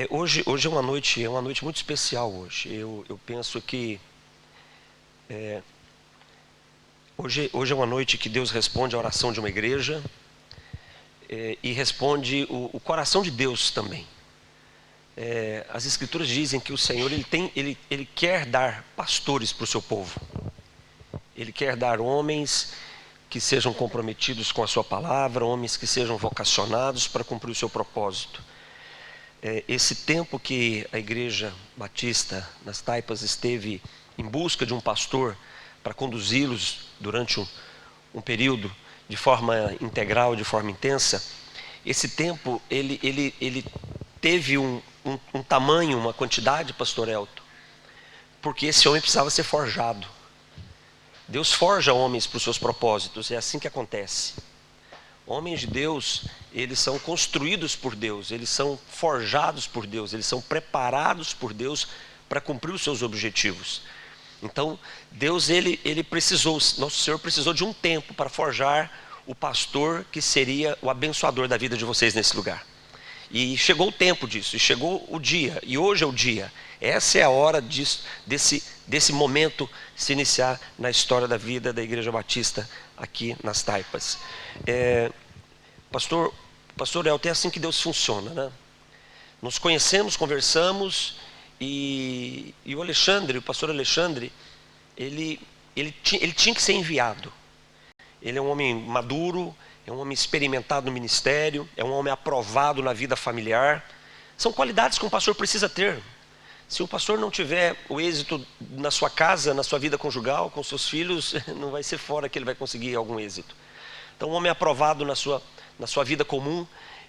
Hoje é uma noite muito especial hoje. Eu penso que hoje é uma noite que Deus responde a oração de uma igreja e responde o coração de Deus também. As Escrituras dizem que o Senhor ele quer dar pastores para o seu povo. Ele quer dar homens que sejam comprometidos com a sua palavra, homens que sejam vocacionados para cumprir o seu propósito. Esse tempo que a Igreja Batista nas Taipas esteve em busca de um pastor para conduzi-los durante um período de forma integral, de forma intensa, esse tempo ele teve um tamanho, uma quantidade, pastor Elton, porque esse homem precisava ser forjado. Deus forja homens para os seus propósitos, é assim que acontece. Homens de Deus, eles são construídos por Deus, eles são forjados por Deus, eles são preparados por Deus para cumprir os seus objetivos. Então, Deus, nosso Senhor precisou de um tempo para forjar o pastor que seria o abençoador da vida de vocês nesse lugar. E chegou o tempo disso, e chegou o dia, e hoje é o dia. Essa é a hora desse momento se iniciar na história da vida da Igreja Batista aqui nas Taipas. Pastor Elton, é assim que Deus funciona, né? Nos conhecemos, conversamos, e o pastor Alexandre, ele tinha que ser enviado. Ele é um homem maduro, é um homem experimentado no ministério, é um homem aprovado na vida familiar. São qualidades que um pastor precisa ter. Se o pastor não tiver o êxito na sua casa, na sua vida conjugal, com seus filhos, não vai ser fora que ele vai conseguir algum êxito. Então, um homem aprovado na sua vida comum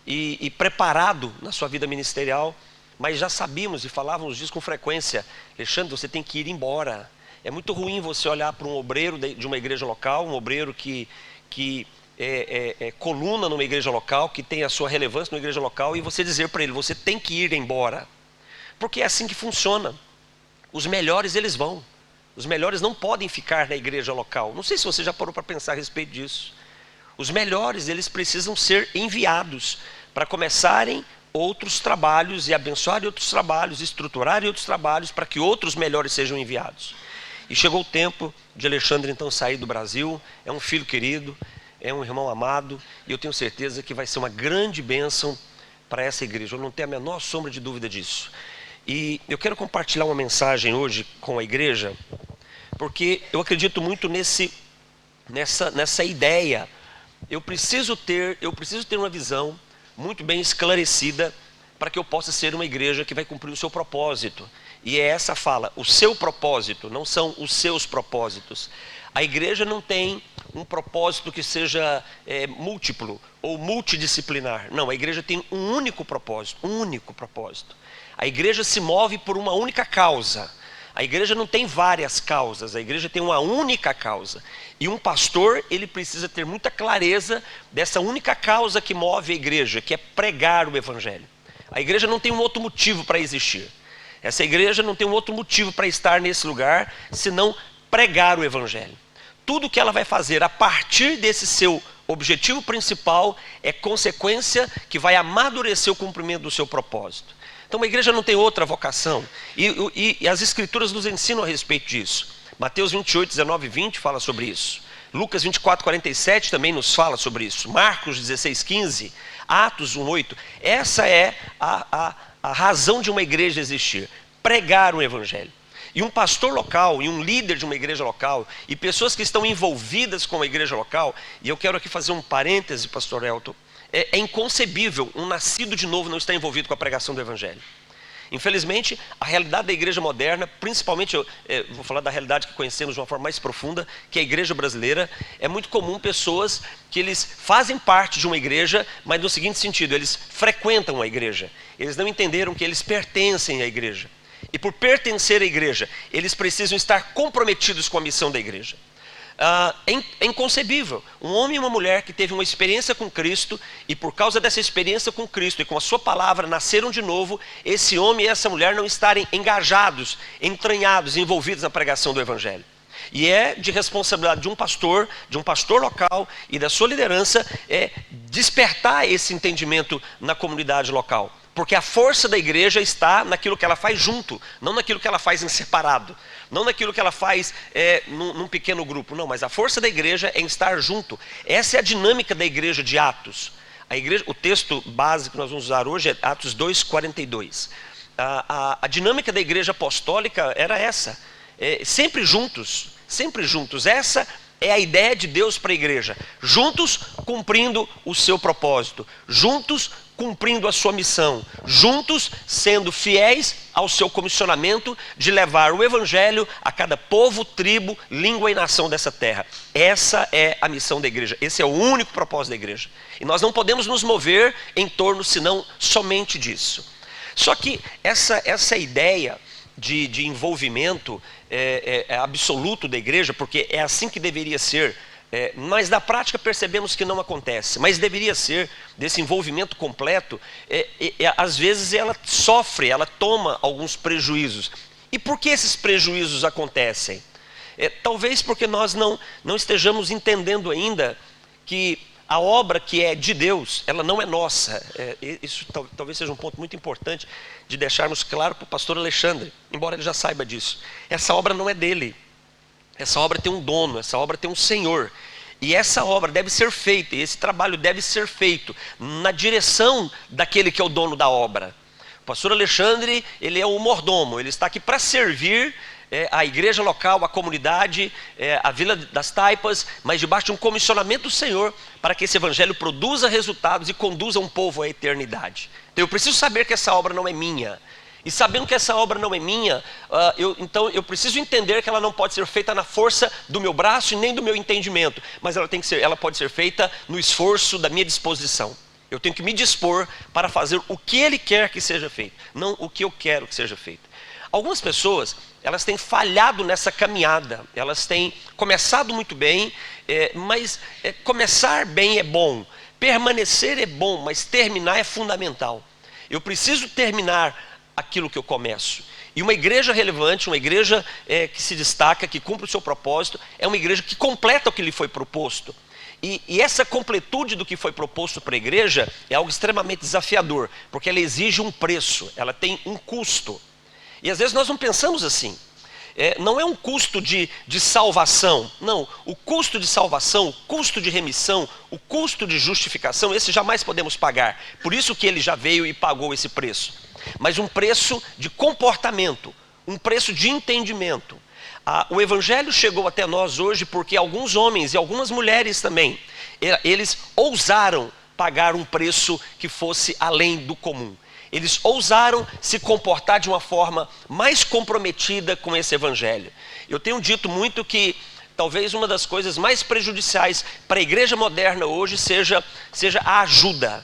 e preparado na sua vida ministerial, mas já sabíamos e falávamos disso com frequência. Alexandre, você tem que ir embora. É muito ruim você olhar para um obreiro de uma igreja local, um obreiro que é coluna numa igreja local, que tem a sua relevância numa igreja local, e você dizer para ele, você tem que ir embora. Porque é assim que funciona. Os melhores, eles vão. Os melhores não podem ficar na igreja local. Não sei se você já parou para pensar a respeito disso. Os melhores, eles precisam ser enviados para começarem outros trabalhos e abençoarem outros trabalhos, estruturarem outros trabalhos para que outros melhores sejam enviados. E chegou o tempo de Alexandre então sair do Brasil. É um filho querido, é um irmão amado, e eu tenho certeza que vai ser uma grande bênção para essa igreja. Eu não tenho a menor sombra de dúvida disso. E eu quero compartilhar uma mensagem hoje com a igreja, porque eu acredito muito nessa ideia. Eu preciso ter uma visão muito bem esclarecida para que eu possa ser uma igreja que vai cumprir o seu propósito. E é essa fala, o seu propósito, não são os seus propósitos. A igreja não tem um propósito que seja múltiplo ou multidisciplinar. Não, a igreja tem um único propósito, A igreja se move por uma única causa. A igreja não tem várias causas, a igreja tem uma única causa. E um pastor, ele precisa ter muita clareza dessa única causa que move a igreja, que é pregar o evangelho. A igreja não tem um outro motivo para existir. Essa igreja não tem um outro motivo para estar nesse lugar, senão pregar o evangelho. Tudo que ela vai fazer a partir desse seu objetivo principal é consequência que vai amadurecer o cumprimento do seu propósito. Então a igreja não tem outra vocação, e as Escrituras nos ensinam a respeito disso. Mateus 28, 19 e 20 fala sobre isso. Lucas 24, 47 também nos fala sobre isso. Marcos 16, 15, Atos 1, 8. Essa é a razão de uma igreja existir, pregar o evangelho. E um pastor local, e um líder de uma igreja local, e pessoas que estão envolvidas com a igreja local, e eu quero aqui fazer um parêntese, pastor Elton, é inconcebível um nascido de novo não estar envolvido com a pregação do evangelho. Infelizmente, a realidade da igreja moderna, principalmente, vou falar da realidade que conhecemos de uma forma mais profunda, que é a igreja brasileira, é muito comum pessoas que eles fazem parte de uma igreja, mas no seguinte sentido, eles frequentam a igreja. Eles não entenderam que eles pertencem à igreja. E por pertencer à igreja, eles precisam estar comprometidos com a missão da igreja. É inconcebível um homem e uma mulher que teve uma experiência com Cristo, e por causa dessa experiência com Cristo e com a sua palavra nasceram de novo, esse homem e essa mulher não estarem engajados, entranhados, envolvidos na pregação do evangelho. E é de responsabilidade de um pastor local e da sua liderança despertar esse entendimento na comunidade local. Porque a força da igreja está naquilo que ela faz junto, não naquilo que ela faz em separado, não naquilo que ela faz num pequeno grupo, não, mas a força da igreja é em estar junto. Essa é a dinâmica da igreja de Atos. A igreja, o texto básico que nós vamos usar hoje é Atos 2:42. A dinâmica da igreja apostólica era essa, sempre juntos, sempre juntos. Essa é a ideia de Deus para a igreja, juntos cumprindo o seu propósito, juntos cumprindo a sua missão, juntos sendo fiéis ao seu comissionamento de levar o evangelho a cada povo, tribo, língua e nação dessa terra. Essa é a missão da igreja, esse é o único propósito da igreja. E nós não podemos nos mover em torno senão somente disso. Só que essa ideia de envolvimento é absoluto da igreja, porque é assim que deveria ser, mas na prática percebemos que não acontece, mas deveria ser, desse envolvimento completo, às vezes ela sofre, ela toma alguns prejuízos. E por que esses prejuízos acontecem? Talvez porque nós não estejamos entendendo ainda que a obra que é de Deus, ela não é nossa. Isso talvez seja um ponto muito importante de deixarmos claro para o pastor Alexandre, embora ele já saiba disso. Essa obra não é dele. Essa obra tem um dono, essa obra tem um Senhor. E essa obra deve ser feita, e esse trabalho deve ser feito na direção daquele que é o dono da obra. O pastor Alexandre, ele é o mordomo, ele está aqui para servir a igreja local, a comunidade, a Vila das Taipas, mas debaixo de um comissionamento do Senhor, para que esse evangelho produza resultados e conduza um povo à eternidade. Então eu preciso saber que essa obra não é minha. E sabendo que essa obra não é minha, então eu preciso entender que ela não pode ser feita na força do meu braço e nem do meu entendimento, mas ela pode ser feita no esforço da minha disposição. Eu tenho que me dispor para fazer o que Ele quer que seja feito, não o que eu quero que seja feito. Algumas pessoas, elas têm falhado nessa caminhada, elas têm começado muito bem, mas começar bem é bom, permanecer é bom, mas terminar é fundamental. Eu preciso terminar aquilo que eu começo. E uma igreja relevante, uma igreja que se destaca, que cumpre o seu propósito, é uma igreja que completa o que lhe foi proposto. E essa completude do que foi proposto para a igreja é algo extremamente desafiador, porque ela exige um preço, ela tem um custo. E às vezes nós não pensamos assim. Não é um custo de salvação, não. O custo de salvação, o custo de remissão, o custo de justificação, esse jamais podemos pagar. Por isso que Ele já veio e pagou esse preço. Mas um preço de comportamento, um preço de entendimento. O evangelho chegou até nós hoje porque alguns homens e algumas mulheres também, eles ousaram pagar um preço que fosse além do comum. Eles ousaram se comportar de uma forma mais comprometida com esse evangelho. Eu tenho dito muito que talvez uma das coisas mais prejudiciais para a igreja moderna hoje seja a ajuda.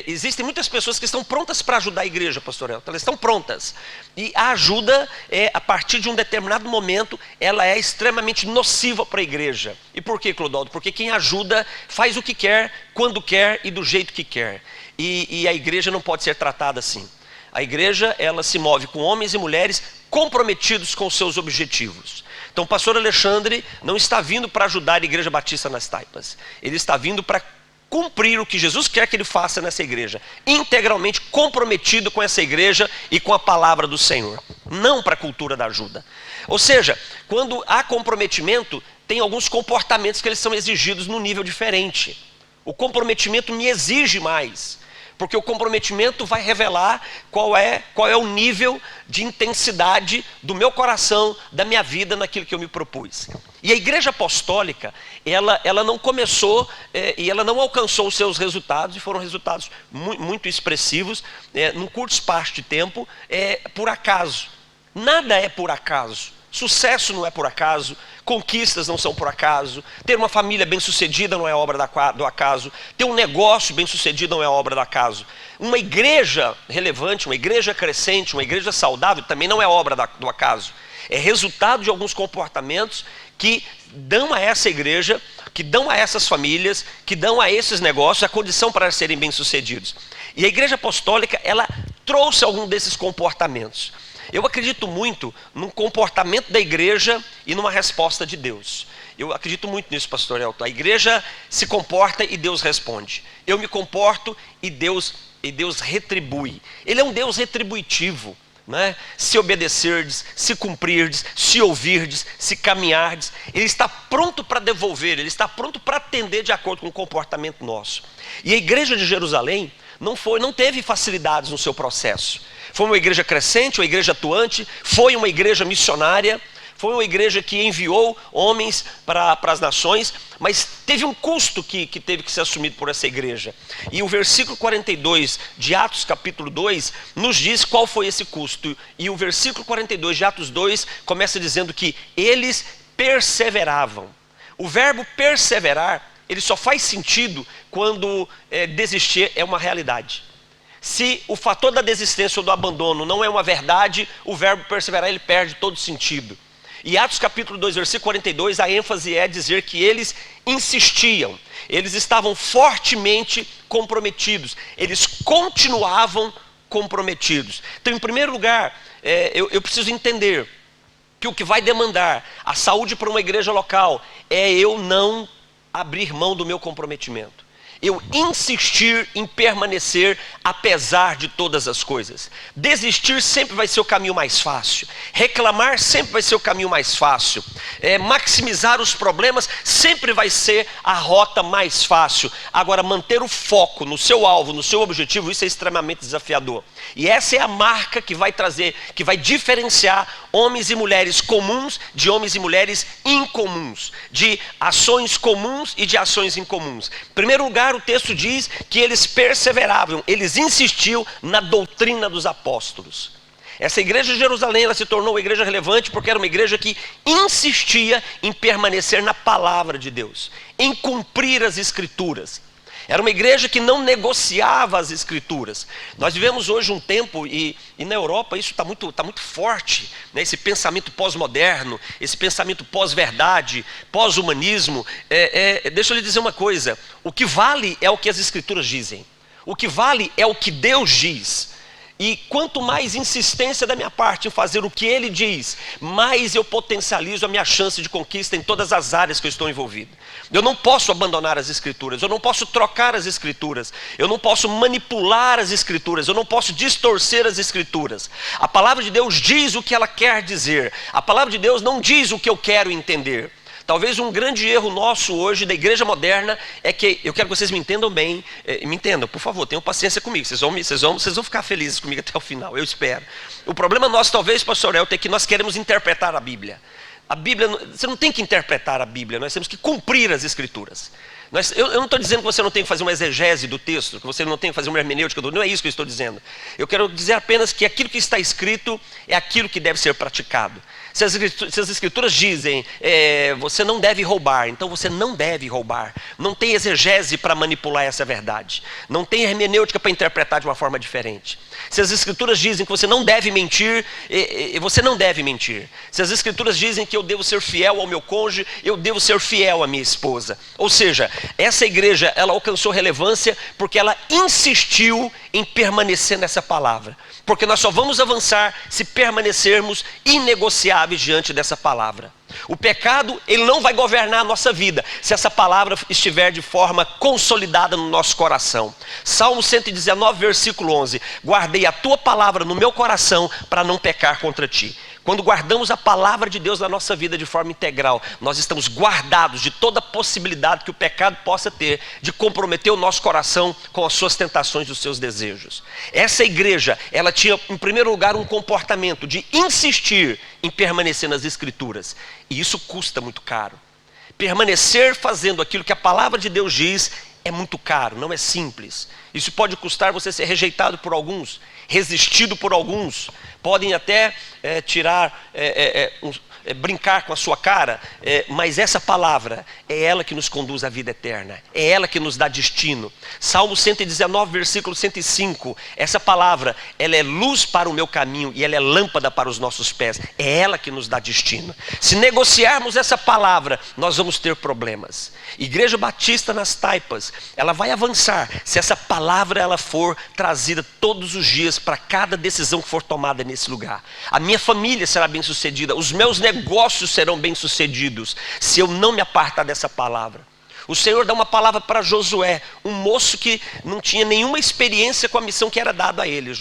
Existem muitas pessoas que estão prontas para ajudar a igreja, pastor Elton, elas estão prontas. E a ajuda, a partir de um determinado momento, ela é extremamente nociva para a igreja. E por quê, Clodoaldo? Porque quem ajuda faz o que quer, quando quer e do jeito que quer. E a igreja não pode ser tratada assim. A igreja, ela se move com homens e mulheres comprometidos com os seus objetivos. Então o pastor Alexandre não está vindo para ajudar a Igreja Batista nas Taipas. Ele está vindo para cumprir o que Jesus quer que ele faça nessa igreja, integralmente comprometido com essa igreja e com a palavra do Senhor, não para a cultura da ajuda. Ou seja, quando há comprometimento, tem alguns comportamentos que eles são exigidos num nível diferente. O comprometimento me exige mais, porque o comprometimento vai revelar qual é o nível de intensidade do meu coração, da minha vida naquilo que eu me propus. E a igreja apostólica, ela não começou e ela não alcançou os seus resultados, e foram resultados muito expressivos, num curto espaço de tempo, por acaso. Nada é por acaso. Sucesso não é por acaso, conquistas não são por acaso, ter uma família bem-sucedida não é obra do acaso, ter um negócio bem-sucedido não é obra do acaso. Uma igreja relevante, uma igreja crescente, uma igreja saudável também não é obra do acaso. É resultado de alguns comportamentos que dão a essa igreja, que dão a essas famílias, que dão a esses negócios a condição para serem bem-sucedidos. E a igreja apostólica, ela trouxe algum desses comportamentos. Eu acredito muito num comportamento da igreja e numa resposta de Deus. Eu acredito muito nisso, pastor Elton. A igreja se comporta e Deus responde. Eu me comporto e Deus retribui. Ele é um Deus retributivo, né? Se obedecerdes, se cumprirdes, se ouvirdes, se caminhardes, Ele está pronto para devolver, Ele está pronto para atender de acordo com o comportamento nosso. E a igreja de Jerusalém não teve facilidades no seu processo. Foi uma igreja crescente, uma igreja atuante, foi uma igreja missionária, foi uma igreja que enviou homens para as nações, mas teve um custo que teve que ser assumido por essa igreja. E o versículo 42 de Atos capítulo 2 nos diz qual foi esse custo. E o versículo 42 de Atos 2 começa dizendo que eles perseveravam. O verbo perseverar, ele só faz sentido quando desistir é uma realidade. Se o fator da desistência ou do abandono não é uma verdade, o verbo perseverar ele perde todo sentido. E Atos capítulo 2, versículo 42, a ênfase é dizer que eles insistiam, eles estavam fortemente comprometidos, eles continuavam comprometidos. Então, em primeiro lugar, eu preciso entender que o que vai demandar a saúde para uma igreja local é eu não abrir mão do meu comprometimento. Eu insistir em permanecer apesar de todas as coisas. Desistir sempre vai ser o caminho mais fácil. Reclamar sempre vai ser o caminho mais fácil. Maximizar os problemas sempre vai ser a rota mais fácil. Agora, manter o foco no seu alvo, no seu objetivo, isso é extremamente desafiador. E essa é a marca que vai trazer, que vai diferenciar homens e mulheres comuns de homens e mulheres incomuns, de ações comuns e de ações incomuns. Em primeiro lugar, o texto diz que eles perseveravam, eles insistiam na doutrina dos apóstolos. Essa igreja de Jerusalém, ela se tornou uma igreja relevante porque era uma igreja que insistia em permanecer na palavra de Deus, em cumprir as escrituras. Era uma igreja que não negociava as escrituras. Nós vivemos hoje um tempo, e na Europa isso está muito forte, né? Esse pensamento pós-moderno, esse pensamento pós-verdade, pós-humanismo. Deixa eu lhe dizer uma coisa, o que vale é o que as escrituras dizem. O que vale é o que Deus diz. E quanto mais insistência da minha parte em fazer o que Ele diz, mais eu potencializo a minha chance de conquista em todas as áreas que eu estou envolvido. Eu não posso abandonar as escrituras, eu não posso trocar as escrituras, eu não posso manipular as escrituras, eu não posso distorcer as escrituras. A palavra de Deus diz o que ela quer dizer, a palavra de Deus não diz o que eu quero entender. Talvez um grande erro nosso hoje da igreja moderna é que, eu quero que vocês me entendam bem, me entendam, por favor, tenham paciência comigo, vocês vão ficar felizes comigo até o final, eu espero. O problema nosso talvez, pastor Elton, é que nós queremos interpretar a Bíblia. A Bíblia, você não tem que interpretar a Bíblia, nós temos que cumprir as escrituras. Eu não estou dizendo que você não tem que fazer uma exegese do texto, que você não tem que fazer uma hermenêutica, não é isso que eu estou dizendo. Eu quero dizer apenas que aquilo que está escrito é aquilo que deve ser praticado. Se as escrituras dizem, você não deve roubar, então você não deve roubar. Não tem exegese para manipular essa verdade. Não tem hermenêutica para interpretar de uma forma diferente. Se as escrituras dizem que você não deve mentir, você não deve mentir. Se as escrituras dizem que eu devo ser fiel ao meu cônjuge, eu devo ser fiel à minha esposa. Ou seja, essa igreja, ela alcançou relevância porque ela insistiu em permanecer nessa palavra. Porque nós só vamos avançar se permanecermos inegociáveis diante dessa palavra. O pecado, ele não vai governar a nossa vida se essa palavra estiver de forma consolidada no nosso coração. Salmo 119, versículo 11. Guardei a tua palavra no meu coração para não pecar contra ti. Quando guardamos a palavra de Deus na nossa vida de forma integral, nós estamos guardados de toda possibilidade que o pecado possa ter de comprometer o nosso coração com as suas tentações e os seus desejos. Essa igreja, ela tinha em primeiro lugar um comportamento de insistir em permanecer nas escrituras. E isso custa muito caro. Permanecer fazendo aquilo que a palavra de Deus diz é muito caro, não é simples. Isso pode custar você ser rejeitado por alguns, resistido por alguns. Podem até tirar brincar com a sua cara, mas essa palavra é ela que nos conduz à vida eterna, é ela que nos dá destino. Salmo 119, versículo 105, essa palavra, ela é luz para o meu caminho e ela é lâmpada para os nossos pés, é ela que nos dá destino. Se negociarmos essa palavra, nós vamos ter problemas. Igreja Batista nas Taipas, ela vai avançar se essa palavra ela for trazida todos os dias para cada decisão que for tomada nesse lugar. A minha família será bem sucedida, os meus negócios serão bem sucedidos se eu não me apartar dessa palavra. O Senhor dá uma palavra para Josué, um moço que não tinha nenhuma experiência com a missão que era dada a ele.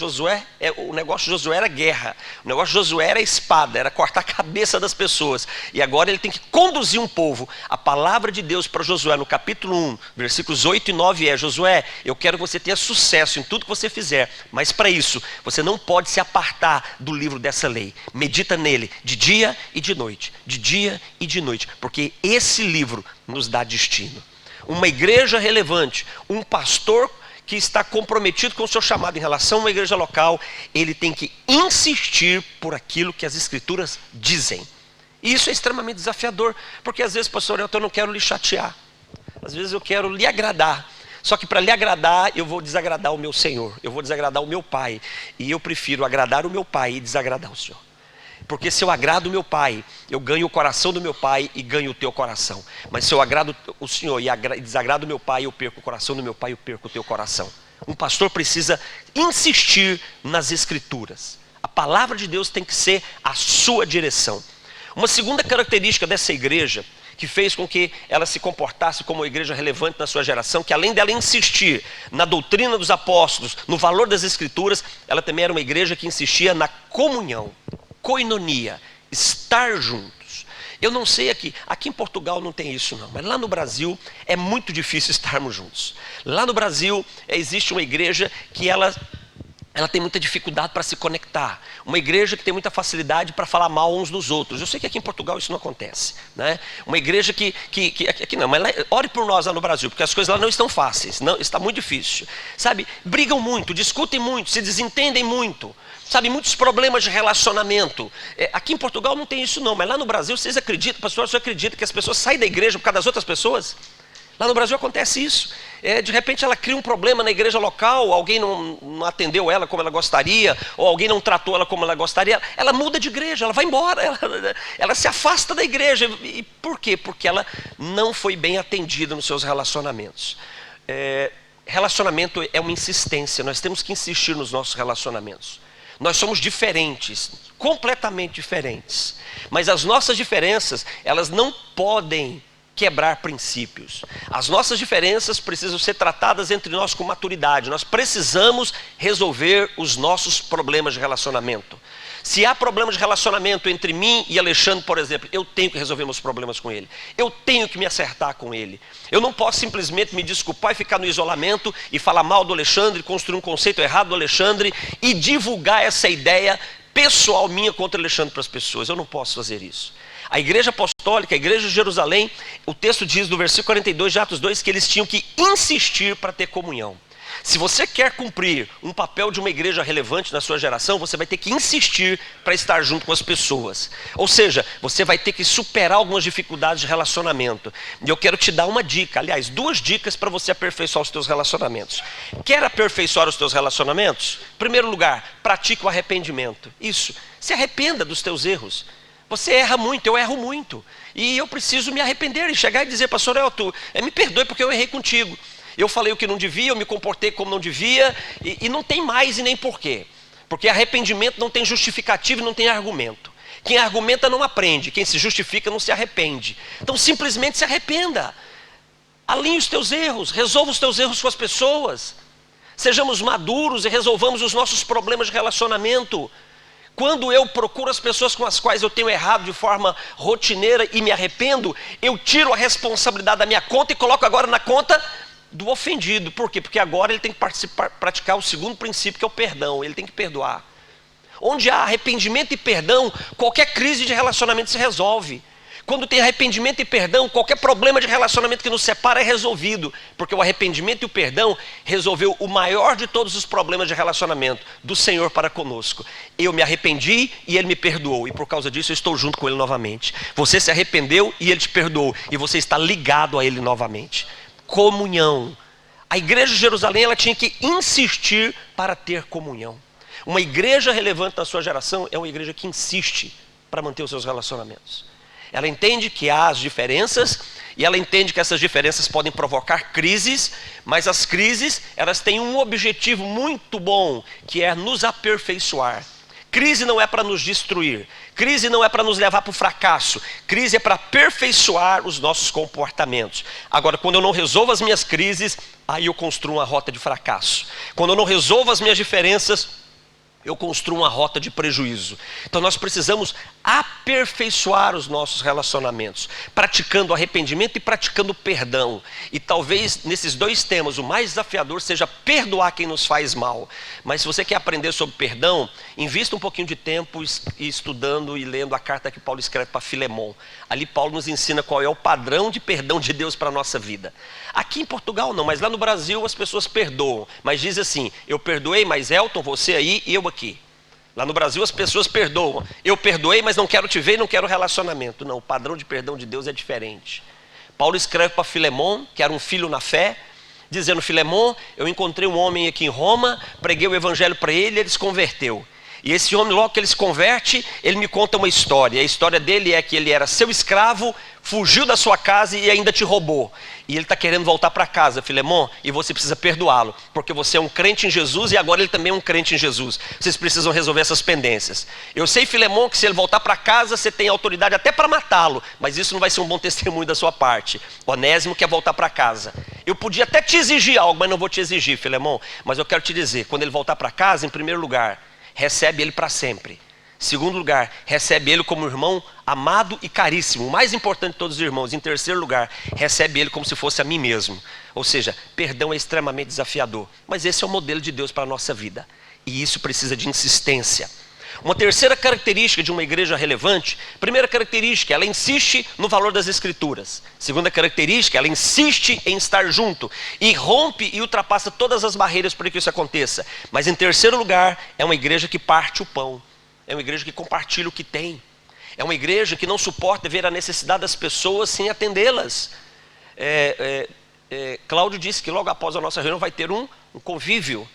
O negócio de Josué era guerra, o negócio de Josué era espada, era cortar a cabeça das pessoas. E agora ele tem que conduzir um povo. A palavra de Deus para Josué no capítulo 1, versículos 8 e 9 é: Josué, eu quero que você tenha sucesso em tudo que você fizer, mas para isso você não pode se apartar do livro dessa lei. Medita nele de dia e de noite, de dia e de noite, porque esse livro nos dá destino. Uma igreja relevante, um pastor que está comprometido com o seu chamado em relação a uma igreja local, ele tem que insistir por aquilo que as escrituras dizem. E isso é extremamente desafiador, porque às vezes, pastor, eu não quero lhe chatear, às vezes eu quero lhe agradar, só que para lhe agradar eu vou desagradar o meu Senhor, eu vou desagradar o meu Pai, e eu prefiro agradar o meu Pai e desagradar o Senhor. Porque se eu agrado o meu Pai, eu ganho o coração do meu Pai e ganho o teu coração. Mas se eu agrado o Senhor e desagrado o meu Pai, eu perco o coração do meu Pai e eu perco o teu coração. Um pastor precisa insistir nas Escrituras. A palavra de Deus tem que ser a sua direção. Uma segunda característica dessa igreja, que fez com que ela se comportasse como uma igreja relevante na sua geração, que além dela insistir na doutrina dos apóstolos, no valor das Escrituras, ela também era uma igreja que insistia na comunhão. Koinonia, estar juntos. Eu não sei aqui em Portugal não tem isso não, mas lá no Brasil é muito difícil estarmos juntos. Lá no Brasil existe uma igreja que ela tem muita dificuldade para se conectar. Uma igreja que tem muita facilidade para falar mal uns dos outros. Eu sei que aqui em Portugal isso não acontece, né? Uma igreja que aqui não, mas lá, ore por nós lá no Brasil, porque as coisas lá não estão fáceis, não, está muito difícil. Sabe, brigam muito, discutem muito, se desentendem muito. Sabe, muitos problemas de relacionamento. Aqui em Portugal não tem isso não, mas lá no Brasil, vocês acreditam, pastor, você acredita que as pessoas saem da igreja por causa das outras pessoas? Lá no Brasil acontece isso. De repente ela cria um problema na igreja local, alguém não atendeu ela como ela gostaria, ou alguém não tratou ela como ela gostaria, ela muda de igreja, ela vai embora, ela se afasta da igreja. E por quê? Porque ela não foi bem atendida nos seus relacionamentos. Relacionamento é uma insistência, nós temos que insistir nos nossos relacionamentos. Nós somos diferentes, completamente diferentes, mas as nossas diferenças, elas não podem quebrar princípios. As nossas diferenças precisam ser tratadas entre nós com maturidade. Nós precisamos resolver os nossos problemas de relacionamento. Se há problemas de relacionamento entre mim e Alexandre, por exemplo, eu tenho que resolver meus problemas com ele. Eu tenho que me acertar com ele. Eu não posso simplesmente me desculpar e ficar no isolamento e falar mal do Alexandre, construir um conceito errado do Alexandre e divulgar essa ideia pessoal minha contra o Alexandre para as pessoas. Eu não posso fazer isso. A igreja apostólica, a igreja de Jerusalém, o texto diz no versículo 42 de Atos 2 que eles tinham que insistir para ter comunhão. Se você quer cumprir um papel de uma igreja relevante na sua geração, você vai ter que insistir para estar junto com as pessoas. Ou seja, você vai ter que superar algumas dificuldades de relacionamento. E eu quero te dar uma dica, aliás, 2 dicas para você aperfeiçoar os teus relacionamentos. Quer aperfeiçoar os teus relacionamentos? Em primeiro lugar, pratique o arrependimento. Isso, se arrependa dos teus erros. Você erra muito, eu erro muito. E eu preciso me arrepender e chegar e dizer, pastor Elton, me perdoe porque eu errei contigo. Eu falei o que não devia, eu me comportei como não devia, e não tem mais e nem porquê. Porque arrependimento não tem justificativo e não tem argumento. Quem argumenta não aprende, quem se justifica não se arrepende. Então simplesmente se arrependa. Alinhe os teus erros, resolva os teus erros com as pessoas. Sejamos maduros e resolvamos os nossos problemas de relacionamento. Quando eu procuro as pessoas com as quais eu tenho errado de forma rotineira e me arrependo, eu tiro a responsabilidade da minha conta e coloco agora na conta do ofendido. Por quê? Porque agora ele tem que praticar o segundo princípio, que é o perdão. Ele tem que perdoar. Onde há arrependimento e perdão, qualquer crise de relacionamento se resolve. Quando tem arrependimento e perdão, qualquer problema de relacionamento que nos separa é resolvido, porque o arrependimento e o perdão resolveu o maior de todos os problemas de relacionamento do Senhor para conosco. Eu me arrependi e Ele me perdoou, e por causa disso eu estou junto com Ele novamente. Você se arrependeu e Ele te perdoou, e você está ligado a Ele novamente. Comunhão. A igreja de Jerusalém, ela tinha que insistir para ter comunhão. Uma igreja relevante na sua geração é uma igreja que insiste para manter os seus relacionamentos. Ela entende que há as diferenças, e ela entende que essas diferenças podem provocar crises, mas as crises, elas têm um objetivo muito bom, que é nos aperfeiçoar. Crise não é para nos destruir, crise não é para nos levar para o fracasso, crise é para aperfeiçoar os nossos comportamentos. Agora, quando eu não resolvo as minhas crises, aí eu construo uma rota de fracasso. Quando eu não resolvo as minhas diferenças, eu construo uma rota de prejuízo. Então nós precisamos aperfeiçoar os nossos relacionamentos, praticando arrependimento e praticando perdão. E talvez nesses dois temas o mais desafiador seja perdoar quem nos faz mal. Mas se você quer aprender sobre perdão, invista um pouquinho de tempo estudando e lendo a carta que Paulo escreve para Filemon. Ali Paulo nos ensina qual é o padrão de perdão de Deus para a nossa vida. Aqui em Portugal não, mas lá no Brasil as pessoas perdoam. Mas diz assim, eu perdoei, mas Elton, você aí e eu aqui. Lá no Brasil as pessoas perdoam. Eu perdoei, mas não quero te ver e não quero relacionamento. Não, o padrão de perdão de Deus é diferente. Paulo escreve para Filemon, que era um filho na fé, dizendo, Filemon, eu encontrei um homem aqui em Roma, preguei o evangelho para ele e ele se converteu. E esse homem, logo que ele se converte, ele me conta uma história. A história dele é que ele era seu escravo, fugiu da sua casa e ainda te roubou. E ele está querendo voltar para casa, Filemon, e você precisa perdoá-lo, porque você é um crente em Jesus e agora ele também é um crente em Jesus. Vocês precisam resolver essas pendências. Eu sei, Filemon, que se ele voltar para casa, você tem autoridade até para matá-lo, mas isso não vai ser um bom testemunho da sua parte. Onésimo quer voltar para casa. Eu podia até te exigir algo, mas não vou te exigir, Filemon. Mas eu quero te dizer, quando ele voltar para casa, em primeiro lugar, recebe ele para sempre. Segundo lugar, recebe ele como irmão amado e caríssimo, o mais importante de todos os irmãos. Em terceiro lugar, recebe ele como se fosse a mim mesmo. Ou seja, perdão é extremamente desafiador, mas esse é o modelo de Deus para a nossa vida, e isso precisa de insistência. Uma terceira característica de uma igreja relevante, primeira característica, ela insiste no valor das escrituras. Segunda característica, ela insiste em estar junto e rompe e ultrapassa todas as barreiras para que isso aconteça. Mas em terceiro lugar, é uma igreja que parte o pão, é uma igreja que compartilha o que tem, é uma igreja que não suporta ver a necessidade das pessoas sem atendê-las. Cláudio disse que logo após a nossa reunião vai ter um convívio.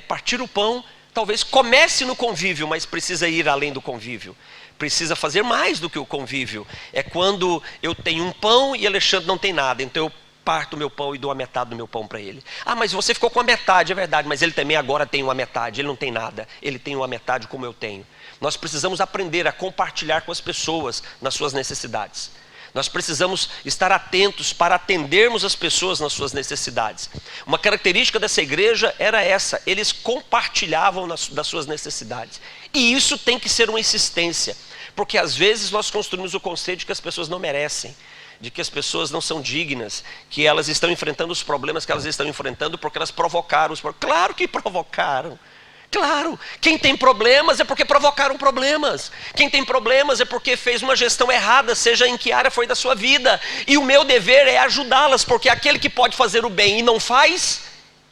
Partir o pão talvez comece no convívio, mas precisa ir além do convívio. Precisa fazer mais do que o convívio. É quando eu tenho um pão e Alexandre não tem nada, então eu parto o meu pão e dou a metade do meu pão para ele. Ah, mas você ficou com a metade, é verdade, mas ele também agora tem uma metade, ele não tem nada, ele tem uma metade como eu tenho. Nós precisamos aprender a compartilhar com as pessoas nas suas necessidades. Nós precisamos estar atentos para atendermos as pessoas nas suas necessidades. Uma característica dessa igreja era essa, eles compartilhavam das suas necessidades. E isso tem que ser uma insistência, porque às vezes nós construímos o conceito de que as pessoas não merecem, de que as pessoas não são dignas, que elas estão enfrentando os problemas que elas estão enfrentando porque elas provocaram os problemas. Claro que provocaram. Claro, quem tem problemas é porque provocaram problemas. Quem tem problemas é porque fez uma gestão errada, seja em que área foi da sua vida. E o meu dever é ajudá-las, porque aquele que pode fazer o bem e não faz,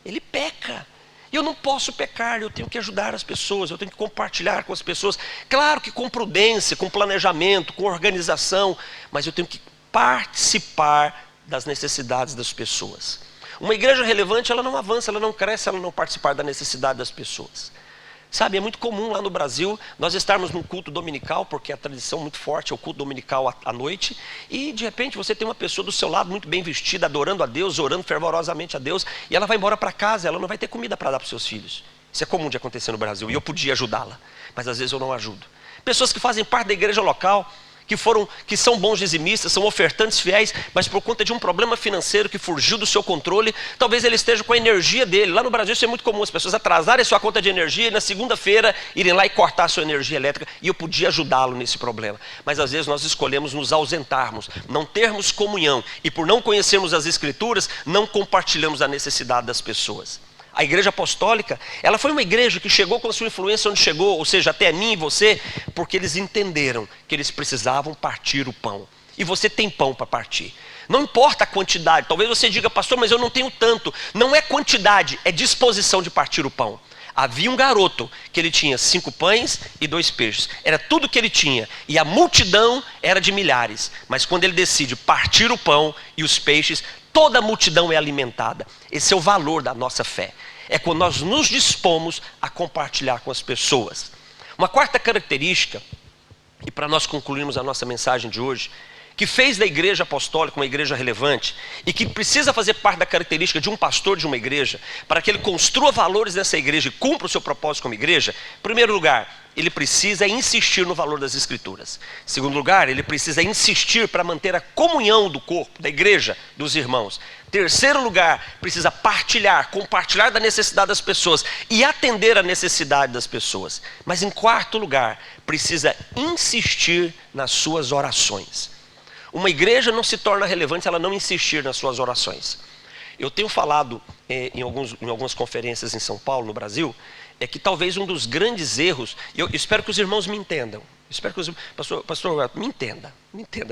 ele peca. E eu não posso pecar, eu tenho que ajudar as pessoas, eu tenho que compartilhar com as pessoas. Claro que com prudência, com planejamento, com organização, mas eu tenho que participar das necessidades das pessoas. Uma igreja relevante, ela não avança, ela não cresce, ela não participar da necessidade das pessoas. Sabe, é muito comum lá no Brasil, nós estarmos num culto dominical, porque a tradição muito forte é o culto dominical à noite, e de repente você tem uma pessoa do seu lado muito bem vestida, adorando a Deus, orando fervorosamente a Deus, e ela vai embora para casa, ela não vai ter comida para dar para os seus filhos. Isso é comum de acontecer no Brasil, e eu podia ajudá-la, mas às vezes eu não ajudo. Pessoas que fazem parte da igreja local, que são bons dizimistas, são ofertantes fiéis, mas por conta de um problema financeiro que fugiu do seu controle, talvez ele esteja com a energia dele. Lá no Brasil isso é muito comum, as pessoas atrasarem a sua conta de energia e na segunda-feira irem lá e cortar a sua energia elétrica, e eu podia ajudá-lo nesse problema. Mas às vezes nós escolhemos nos ausentarmos, não termos comunhão, e por não conhecermos as escrituras, não compartilhamos a necessidade das pessoas. A igreja apostólica, ela foi uma igreja que chegou com a sua influência onde chegou, ou seja, até mim e você, porque eles entenderam que eles precisavam partir o pão. e você tem pão para partir. Não importa a quantidade. Talvez você diga, pastor, mas eu não tenho tanto. Não é quantidade, é disposição de partir o pão. Havia um garoto que ele tinha 5 pães e 2 peixes. Era tudo que ele tinha. E a multidão era de milhares. Mas quando ele decide partir o pão e os peixes, toda a multidão é alimentada. Esse é o valor da nossa fé. É quando nós nos dispomos a compartilhar com as pessoas. Uma quarta característica, e para nós concluirmos a nossa mensagem de hoje, que fez da igreja apostólica uma igreja relevante e que precisa fazer parte da característica de um pastor de uma igreja, para que ele construa valores nessa igreja e cumpra o seu propósito como igreja. Em primeiro lugar, ele precisa insistir no valor das escrituras. Em segundo lugar, ele precisa insistir para manter a comunhão do corpo, da igreja, dos irmãos. Em terceiro lugar, precisa compartilhar da necessidade das pessoas e atender a necessidade das pessoas. Mas em quarto lugar, precisa insistir nas suas orações. Uma igreja não se torna relevante se ela não insistir nas suas orações. Eu tenho falado em algumas conferências em São Paulo, no Brasil, é que talvez um dos grandes erros, e eu espero que os irmãos me entendam, pastor, me entenda,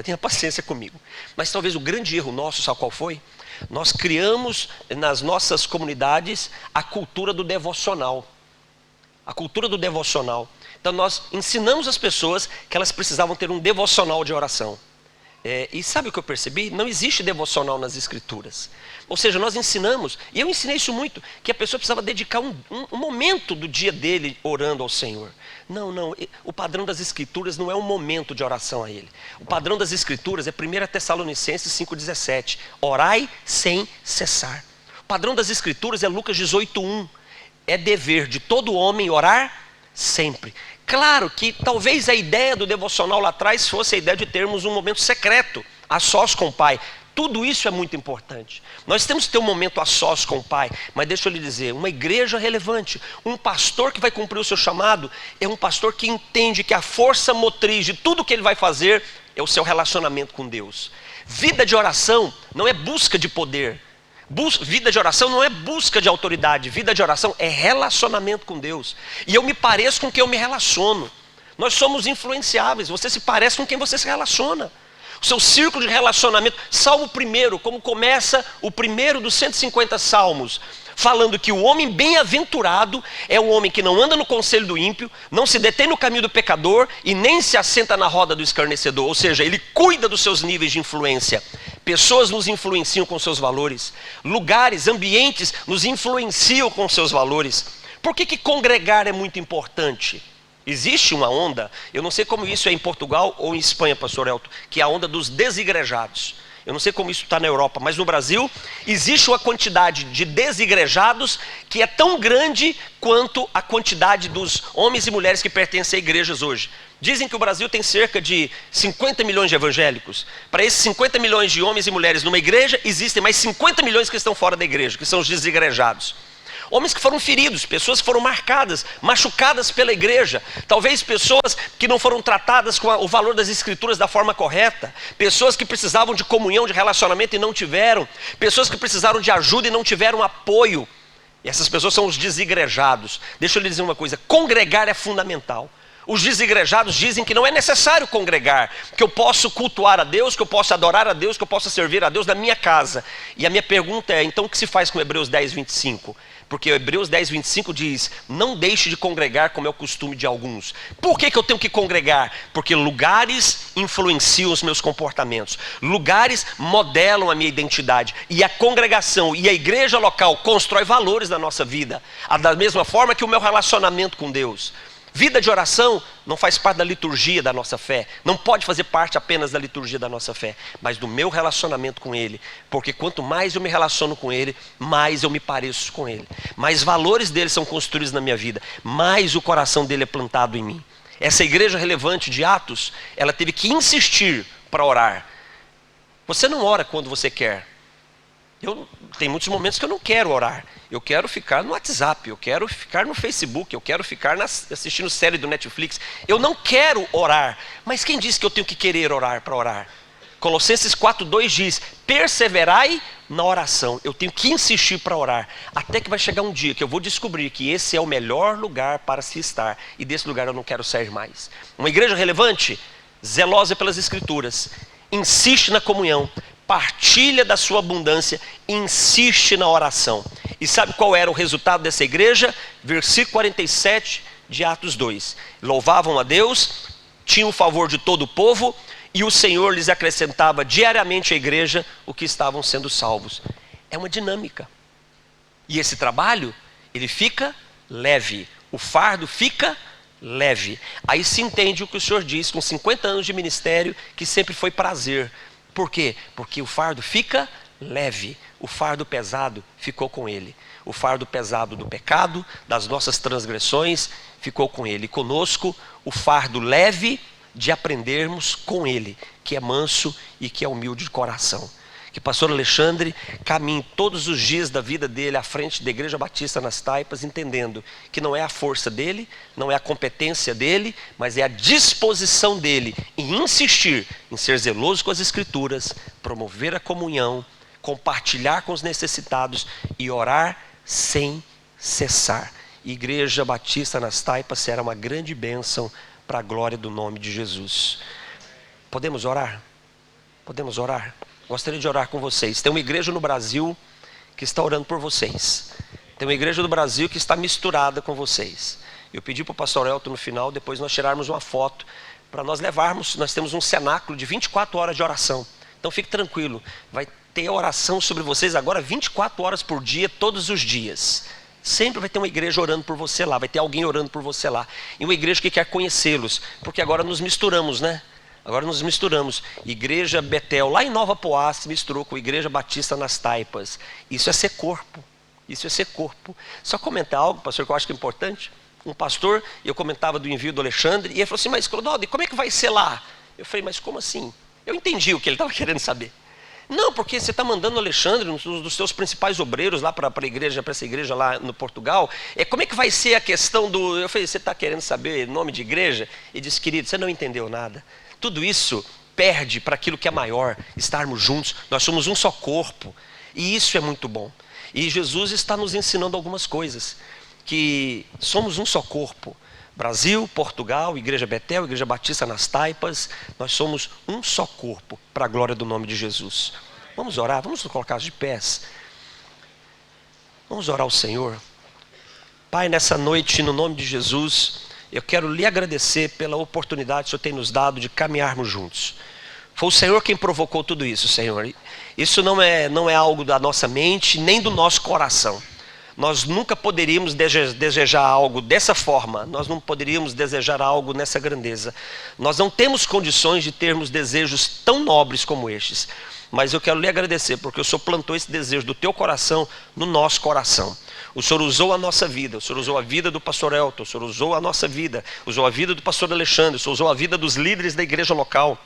tenha paciência comigo. Mas talvez o grande erro nosso, sabe qual foi? Nós criamos nas nossas comunidades a cultura do devocional. A cultura do devocional. Então nós ensinamos as pessoas que elas precisavam ter um devocional de oração. E sabe o que eu percebi? Não existe devocional nas escrituras. Ou seja, nós ensinamos, e eu ensinei isso muito, que a pessoa precisava dedicar um momento do dia dele orando ao Senhor. Não, o padrão das escrituras não é um momento de oração a ele. O padrão das escrituras é 1 Tessalonicenses 5,17. Orai sem cessar. O padrão das escrituras é Lucas 18,1. É dever de todo homem orar sempre. Claro que talvez a ideia do devocional lá atrás fosse a ideia de termos um momento secreto, a sós com o Pai. Tudo isso é muito importante. Nós temos que ter um momento a sós com o Pai. Mas deixa eu lhe dizer, uma igreja relevante, um pastor que vai cumprir o seu chamado, é um pastor que entende que a força motriz de tudo que ele vai fazer é o seu relacionamento com Deus. Vida de oração não é busca de poder. Vida de oração não é busca de autoridade. Vida de oração é relacionamento com Deus. E eu me pareço com quem eu me relaciono. Nós somos influenciáveis. Você se parece com quem você se relaciona. O seu círculo de relacionamento. Salmo 1, como começa o primeiro dos 150 salmos, falando que o homem bem-aventurado é o homem que não anda no conselho do ímpio, não se detém no caminho do pecador e nem se assenta na roda do escarnecedor. Ou seja, ele cuida dos seus níveis de influência. Pessoas nos influenciam com seus valores. Lugares, ambientes nos influenciam com seus valores. Por que congregar é muito importante? Existe uma onda, eu não sei como isso é em Portugal ou em Espanha, pastor Elton, que é a onda dos desigrejados. Eu não sei como isso está na Europa, mas no Brasil existe uma quantidade de desigrejados que é tão grande quanto a quantidade dos homens e mulheres que pertencem a igrejas hoje. Dizem que o Brasil tem cerca de 50 milhões de evangélicos. Para esses 50 milhões de homens e mulheres numa igreja, existem mais 50 milhões que estão fora da igreja, que são os desigrejados. Homens que foram feridos, pessoas que foram marcadas, machucadas pela igreja. Talvez pessoas que não foram tratadas com o valor das escrituras da forma correta. Pessoas que precisavam de comunhão, de relacionamento e não tiveram. Pessoas que precisaram de ajuda e não tiveram apoio. E essas pessoas são os desigrejados. Deixa eu lhe dizer uma coisa, congregar é fundamental. Os desigrejados dizem que não é necessário congregar, que eu posso cultuar a Deus, que eu posso adorar a Deus, que eu posso servir a Deus na minha casa. E a minha pergunta é, então o que se faz com Hebreus 10, 25? Porque Hebreus 10, 25 diz, não deixe de congregar como é o costume de alguns. Por que eu tenho que congregar? Porque lugares influenciam os meus comportamentos. Lugares modelam a minha identidade. E a congregação e a igreja local constrói valores na nossa vida. Da mesma forma que o meu relacionamento com Deus. Vida de oração não faz parte da liturgia da nossa fé. Não pode fazer parte apenas da liturgia da nossa fé, mas do meu relacionamento com Ele. Porque quanto mais eu me relaciono com Ele, mais eu me pareço com Ele. Mais valores dele são construídos na minha vida. Mais o coração dele é plantado em mim. Essa igreja relevante de Atos, ela teve que insistir para orar. Você não ora quando você quer. Tem muitos momentos que eu não quero orar. Eu quero ficar no WhatsApp, eu quero ficar no Facebook, eu quero ficar assistindo série do Netflix. Eu não quero orar. Mas quem disse que eu tenho que querer orar para orar? Colossenses 4:2 diz, perseverai na oração. Eu tenho que insistir para orar. Até que vai chegar um dia que eu vou descobrir que esse é o melhor lugar para se estar. E desse lugar eu não quero sair mais. Uma igreja relevante, zelosa pelas escrituras. insiste na comunhão, partilha da sua abundância, insiste na oração. E sabe qual era o resultado dessa igreja? Versículo 47 de Atos 2. Louvavam a Deus, tinham o favor de todo o povo, e o Senhor lhes acrescentava diariamente à igreja o que estavam sendo salvos. É uma dinâmica. E esse trabalho, ele fica leve. O fardo fica leve. Aí se entende o que o Senhor diz, com 50 anos de ministério, que sempre foi prazer. Por quê? Porque o fardo fica leve. O fardo pesado ficou com ele. O fardo pesado do pecado, das nossas transgressões, ficou com ele. E conosco, o fardo leve de aprendermos com ele, que é manso e que é humilde de coração. Que o pastor Alexandre caminhe todos os dias da vida dele à frente da Igreja Batista nas Taipas, entendendo que não é a força dele, não é a competência dele, mas é a disposição dele em insistir em ser zeloso com as Escrituras, promover a comunhão, compartilhar com os necessitados e orar sem cessar. Igreja Batista nas Taipas será uma grande bênção para a glória do nome de Jesus. Podemos orar? Podemos orar? Gostaria de orar com vocês. Tem uma igreja no Brasil que está orando por vocês. Tem uma igreja no Brasil que está misturada com vocês. Eu pedi para o pastor Elton no final, depois nós tirarmos uma foto, para nós levarmos, nós temos um cenáculo de 24 horas de oração. Então fique tranquilo, vai ter oração sobre vocês agora 24 horas por dia, todos os dias. Sempre vai ter uma igreja orando por você lá, vai ter alguém orando por você lá. E uma igreja que quer conhecê-los, porque agora nos misturamos, né? Agora nos misturamos. Igreja Betel, lá em Nova Poá, se misturou com Igreja Batista nas Taipas. Isso é ser corpo. Isso é ser corpo. Só comentar algo, pastor, que eu acho que é importante. Um pastor, eu comentava do envio do Alexandre, e ele falou assim, mas Clodoaldo, como é que vai ser lá? Eu falei, mas como assim? Eu entendi o que ele estava querendo saber. Não, porque você está mandando o Alexandre, um dos seus principais obreiros lá para essa igreja lá no Portugal. Como é que vai ser a questão do... Eu falei, você está querendo saber nome de igreja? E disse, querido, você não entendeu nada. Tudo isso perde para aquilo que é maior, estarmos juntos. Nós somos um só corpo. E isso é muito bom. E Jesus está nos ensinando algumas coisas. Que somos um só corpo. Brasil, Portugal, Igreja Betel, Igreja Batista nas Taipas. Nós somos um só corpo para a glória do nome de Jesus. Vamos orar, vamos nos colocar de pés. Vamos orar ao Senhor. Pai, nessa noite, no nome de Jesus, eu quero lhe agradecer pela oportunidade que o Senhor tem nos dado de caminharmos juntos. Foi o Senhor quem provocou tudo isso, Senhor. Isso não é algo da nossa mente, nem do nosso coração. Nós nunca poderíamos desejar algo dessa forma. Nós não poderíamos desejar algo nessa grandeza. Nós não temos condições de termos desejos tão nobres como estes. Mas eu quero lhe agradecer, porque o Senhor plantou esse desejo do teu coração no nosso coração. O Senhor usou a nossa vida, o Senhor usou a vida do pastor Elton, o Senhor usou a nossa vida, usou a vida do pastor Alexandre, o Senhor usou a vida dos líderes da igreja local.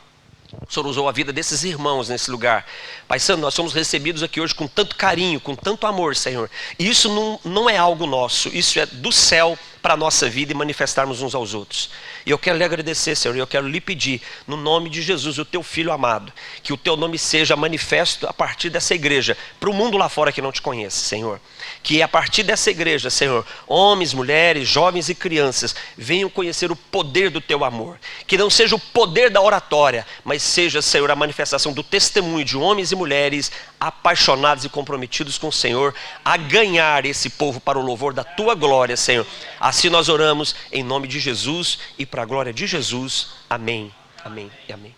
O Senhor usou a vida desses irmãos nesse lugar. Pai Santo, nós somos recebidos aqui hoje com tanto carinho, com tanto amor, Senhor. E isso não é algo nosso, isso é do céu para a nossa vida e manifestarmos uns aos outros. E eu quero lhe agradecer, Senhor, e eu quero lhe pedir, no nome de Jesus, o teu Filho amado, que o teu nome seja manifesto a partir dessa igreja, para o mundo lá fora que não te conhece, Senhor. Que a partir dessa igreja, Senhor, homens, mulheres, jovens e crianças venham conhecer o poder do teu amor. Que não seja o poder da oratória, mas seja, Senhor, a manifestação do testemunho de homens e mulheres apaixonados e comprometidos com o Senhor, a ganhar esse povo para o louvor da tua glória, Senhor. Assim nós oramos em nome de Jesus e para a glória de Jesus. Amém, amém e amém.